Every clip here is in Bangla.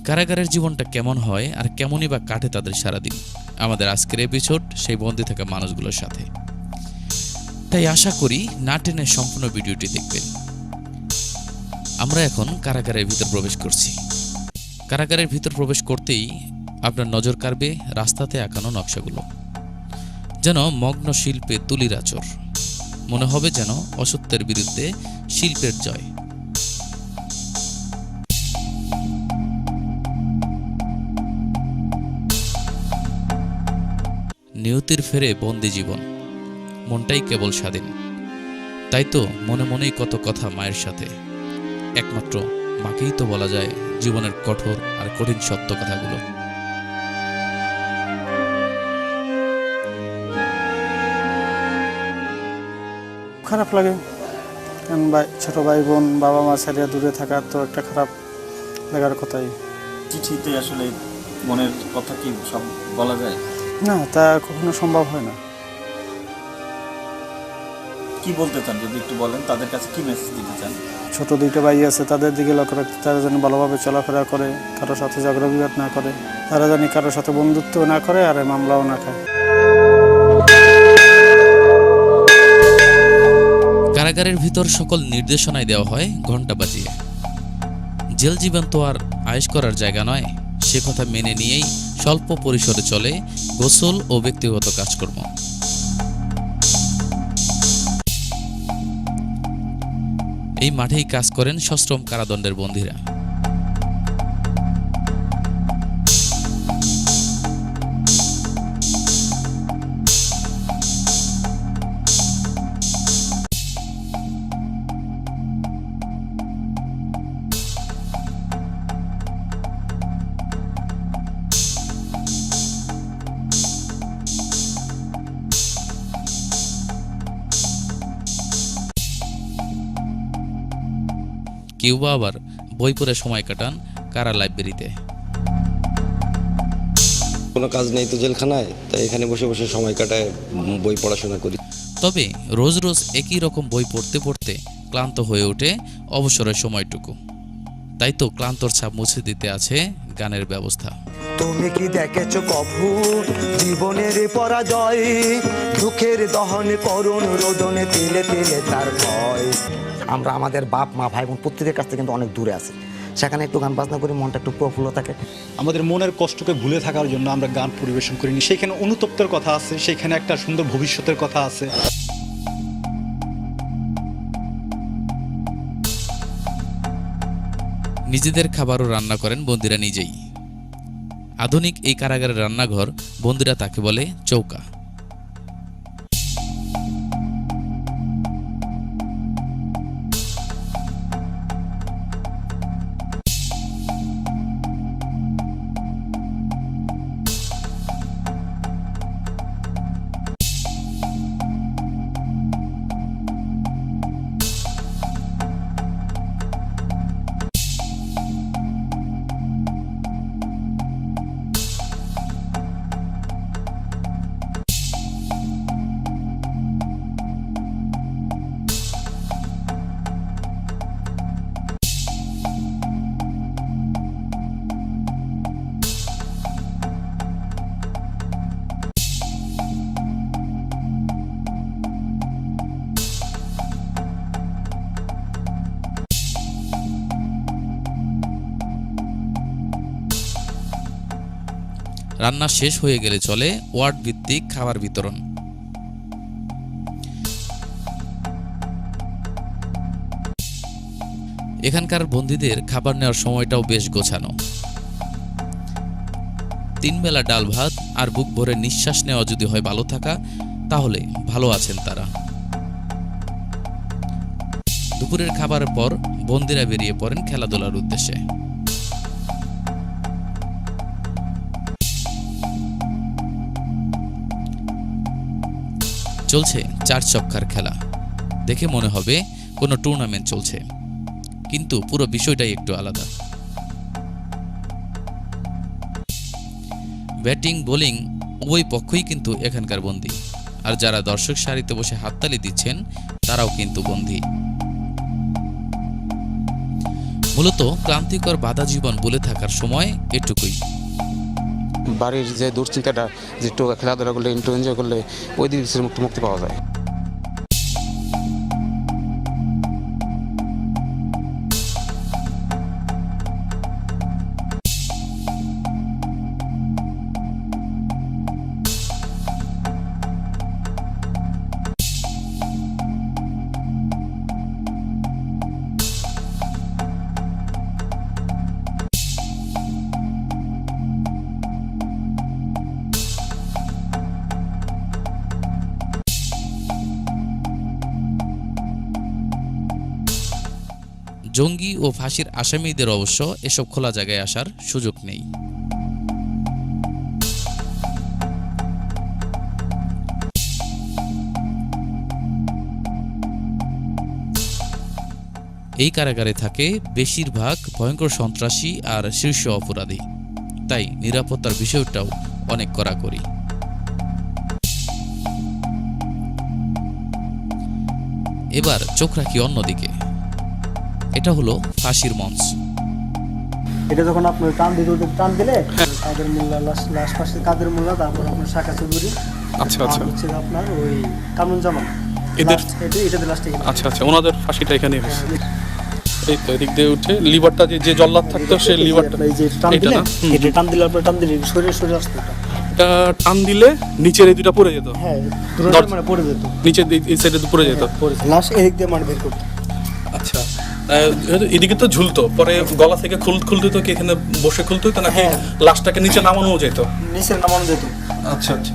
কারাগারের জীবনটা কেমন হয় আর কেমনই বা কাটে তাদের সারাদিন, আমাদের আজকের এপিসোড সেই বন্দী থাকা মানুষগুলোর সাথে। তাই আশা করি না টেনে সম্পূর্ণ ভিডিওটি দেখবেন। আমরা এখন কারাগারের ভিতর প্রবেশ করছি। কারাগারের ভিতর প্রবেশ করতেই আপনার নজর কাড়বে রাস্তাতে আঁকানো নকশাগুলো, যেন মগ্ন শিল্পে তুলির আঁচড়। মনে হবে যেন অসত্যের বিরুদ্ধে শিল্পের জয়। নিয়তির ফেরে বন্দি জীবন, মনটাই কেবল স্বাধীন। তাই তো মনে মনেই কত কথা মায়ের সাথে, একমাত্র মাকেই তো বলা যায় জীবনের কঠোর আর কঠিন সত্য কথাগুলো। খারাপ লাগে, কারণ ছোট ভাই বোন বাবা মা ছেড়ে দূরে থাকা তো একটা খারাপ লাগার কথাই। চিঠিতে আসলে মনের কথা কি সব বলা যায় না, তা কখনো সম্ভব হয় না। কি বলতে চান যদি একটু বলেন, তাদের কাছে কি মেসেজ দিতে চান? ছোট দুইটা ভাই আছে, তাদের দিকে লক্ষ্য রাখতে, তারা যেন ভালোভাবে চলাফেরা করে, কারোর সাথে ঝগড়া বিবাদ না করে, তারা জানি কারোর সাথে বন্ধুত্ব না করে আর মামলাও না খায়। কারাগারের ভিতর সকল নির্দেশনায় দেওয়া হয় ঘণ্টা বাজিয়ে। জেল জীবন তো আর আয়েশ করার জায়গা নয়, সে কথা মেনে নিয়েই স্বল্প পরিসরে চলে গোসল ও ব্যক্তিগত কাজকর্ম। এই মাঠেই কাজ করেন সশ্রম কারাদণ্ডের বন্দীরা। কেউ বা আবার বই পড়ে সময় কাটান কারা লাইব্রেরিতে। কোনো কাজ নেই তো জেলখানায়, তাই এখানে বসে বসে সময় কাটায়, বই পড়াশোনা করি। তবে রোজ রোজ একই রকম বই পড়তে পড়তে ক্লান্ত হয়ে ওঠে অবসরের সময়টুকু। তাই তো ক্লান্তর ছাপ মুছে দিতে আছে গানের ব্যবস্থা। তুমি কি দেখেছো কভু জীবনের পরাজয়, দুঃখের দহন করুণ রোদনে তিলে তিলে তার ভয়। আমরা আমাদের বাপ মা ভাই বোন প্রত্যেকের কাছ থেকে কিন্তু অনেক দূরে আছি, সেখানে একটু গান বাজনা করি, মনটা একটু প্রফুল্ল থাকে। আমাদের মনের কষ্টকে ভুলে থাকার জন্য আমরা গান পরিবেশন করিনি। সেখানে অনুতপ্তের কথা আছে, সেখানে একটা সুন্দর ভবিষ্যতের কথা আছে। নিজেদের খাবারও রান্না করেন বন্দীরা নিজেই। আধুনিক এই কারাগারের রান্নাঘর বন্দীরা তাকে বলে চৌকা। রান্না শেষ হয়ে গেলে চলে ওয়ার্ড ভিত্তিক খাবার বিতরণ। এখানকার বন্দীদের খাবার নেওয়ার সময়টাও বেশ গোছানো। 3 বেলা ডাল ভাত আর বুক ভরে নিঃশ্বাস নেওয়া যদি হয় ভালো থাকা, তাহলে ভালো আছেন তারা। দুপুরের খাবারের পর বন্দীরা বেরিয়ে পড়েন খেলাধুলার উদ্দেশ্যে। চলছে 4 ছক্কার খেলা। দেখে মনে হবে কোনো টুর্নামেন্ট চলছে, কিন্তু পুরো বিষয়টাই একটু আলাদা। ব্যাটিং বোলিং উভয় পক্ষই কিন্তু এখানকার বন্দী, আর যারা দর্শক সারিতে বসে হাততালি দিচ্ছেন তারাও কিন্তু বন্দী। মূলত ক্লান্তিকর বাধা জীবন বলে থাকার সময় এটুকুই। বাড়ির যে দুশ্চিন্তাটা, যে একটু খেলাধুলা করলে, একটু এনজয় করলে ওই দিক থেকে মুক্তি পাওয়া যায়। জঙ্গি ও ফাঁসির আসামিদের অবশ্য এসব খোলা জায়গায় আসার সুযোগ নেই। এই কারাগারে থাকে বেশিরভাগ ভয়ঙ্কর সন্ত্রাসী আর শীর্ষ অপরাধী, তাই নিরাপত্তার বিষয়টাও অনেক কড়াকড়ি। এবার চোখ রাখি অন্যদিকে। এটা হলো ফাঁসির মঞ্চ। এটা যখন আপনার টান দিলে কাদের মোল্লা লাশ পাশে কাদের মোল্লা, তারপর আপনার শাখা চৌধুরী, আচ্ছা আচ্ছা হচ্ছে আপনার ওই কামরুন জামান, এদের এটাদের লাস্টে আচ্ছা আচ্ছা ওনাদের ফাঁসিটা এখানে হয়েছে। এই তো এদিক দিয়ে উঠে লিভারটা যে জল্লাদ থাকতো সেই লিভারটা এই যে টান এটা দিলে, না? এটা টান দিলে আপনার টান দিলে শরীরে আসতো এটা। এটা টান দিলে নিচের এই দুটা পড়ে যেত, হ্যাঁ দুটো মানে পড়ে যেত, নিচের এই সাইডে পড়ে যেত। লাশ এদিক দিয়ে মানে বের করতো। আচ্ছা এদিকে তো ঝুলতো, পরে গলা থেকে খুলতে তো কি এখানে বসে খুলতে হতো নাকি হ্যাঁ। লাশটাকে নিচে নামানো যেত? নিচে নামানো যেত। আচ্ছা আচ্ছা।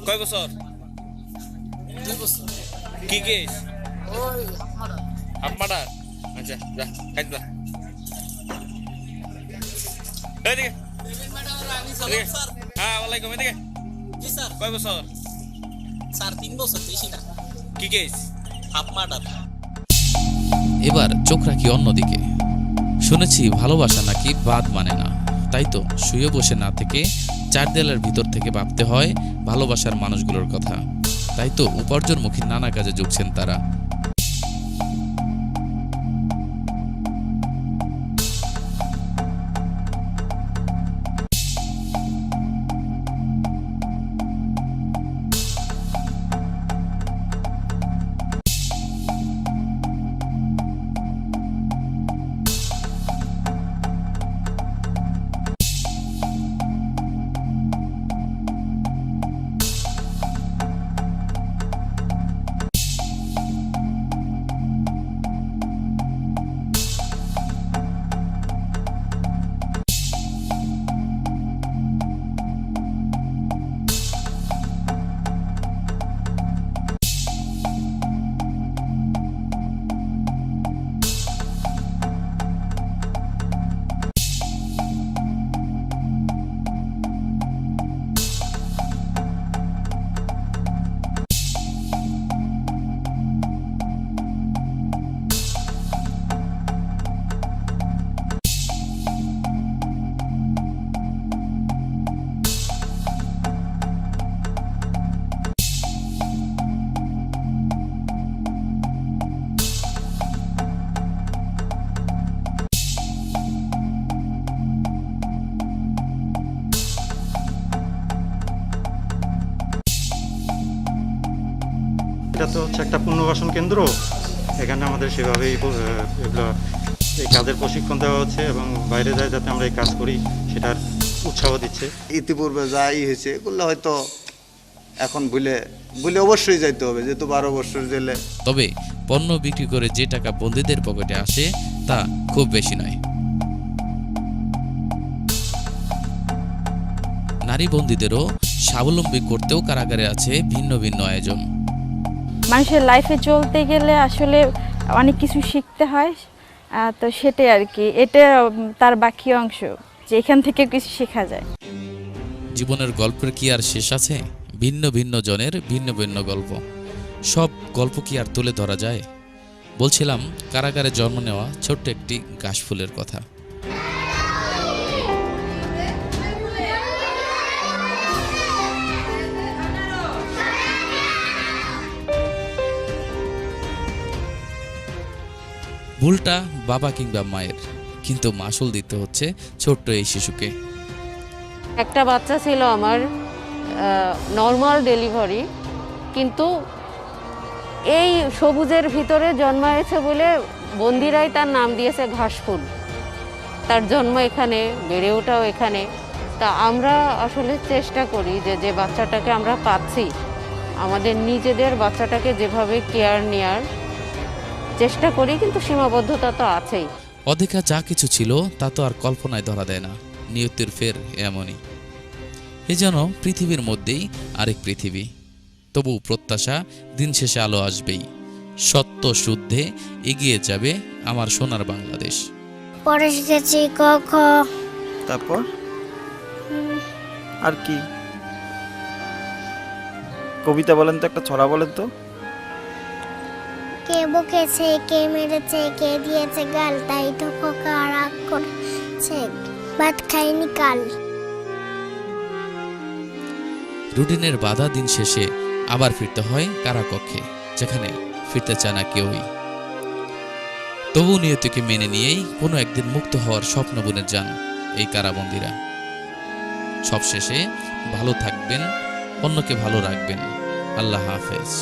কয় বছর? 2 বছর। কি কেস? ওই আপনারা আচ্ছা যা কাজ যা এদিকে হ্যাঁ ওয়ালাইকুম এদিকে। জি স্যার। কয় বছর? স্যার 3 বছর, বেশি না। কি কেস? আপনারা। এবার চোখ রাখি অন্যদিকে। শুনেছি ভালোবাসা নাকি বাদ মানে না, তাই তো শুয়ে বসে না থেকে 4 দেয়ালের ভিতর থেকে ভাবতে হয় ভালোবাসার মানুষগুলোর কথা। তাই তো উপার্জনমুখী নানা কাজে যুগছেন তারা। এটা তো হচ্ছে একটা পুনর্বাসন কেন্দ্র। এখানে আমাদের সেভাবেই এগুলো এই কাজের প্রশিক্ষণ দেওয়া হচ্ছে এবং বাইরে যায় যাতে আমরা এই কাজ করি সেটার উৎসাহ দিচ্ছে। ইতিপূর্বে যাই হয়েছে এগুলো হয়তো এখন ভুলে অবশ্যই যাইতে হবে, যেহেতু 12 বছর জেলে। তবে পণ্য বিক্রি করে যে টাকা বন্দীদের পকেটে আসে তা খুব বেশি নয়। নারী বন্দীদেরও স্বাবলম্বী করতেও কারাগারে আছে ভিন্ন ভিন্ন আয়োজন। মানুষের লাইফে চলতে গেলে আসলে অনেক কিছু শিখতে হয়, তো সেটাই আর কি, এটা তার বাকি অংশ, যে এখান থেকে কিছু শেখা যায়। জীবনের গল্পের কি আর শেষ আছে? ভিন্ন ভিন্ন জনের ভিন্ন ভিন্ন গল্প, সব গল্প কি আর তুলে ধরা যায়? বলছিলাম কারাগারে জন্ম নেওয়া ছোট্ট একটি ঘাসফুলের কথা। ভুলটা বাবা কিংবা মায়ের, কিন্তু মাসুল দিতে হচ্ছে ছোট্ট এই শিশুকে। একটা বাচ্চা ছিল আমার নর্মাল ডেলিভারি, কিন্তু এই সবুজের ভিতরে জন্মায়েছে বলে বন্দিরাই তার নাম দিয়েছে ঘাসফুল। তার জন্ম এখানে, বেড়ে ওঠাও এখানে। তা আমরা আসলে চেষ্টা করি যে যে বাচ্চাটাকে আমরা পাচ্ছি আমাদের নিজেদের বাচ্চাটাকে যেভাবে কেয়ার নেওয়ার চেষ্টা করি, কিন্তু সীমাবদ্ধতা তো আছেই। অধিকা যা কিছু ছিল তা তো আর কল্পনায় ধরা দেয় না, নিয়তির ফের এমনই। এ যেন পৃথিবীর মধ্যেই আরেক পৃথিবী। তবু প্রত্যাশা দিন শেষে আলো আসবেই, সত্য শুদ্ধে এগিয়ে যাবে আমার সোনার বাংলাদেশ। পরে শিখেছি ক খ। তারপর আর কি? কবিতা বলেন তো, একটা ছড়া বলেন তো। কে বকেছে, কে মেরেছে, কে দিয়েছে গাল, তাই তো খোকা রাগ করেছে, ভাত খাইনি কাল। রুটিনের বাধা দিন শেষে আবার ফিরতে হয় কারাকক্ষে, যেখানে ফিরতে চায় না কেউই। তবু নিয়তিকে মেনে নিয়েই কোনো একদিন মুক্ত হওয়ার স্বপ্ন বুনে যান এই কারাবন্দীরা। সবশেষে ভালো থাকবেন, অন্যকে ভালো রাখবেন। আল্লাহ হাফেজ।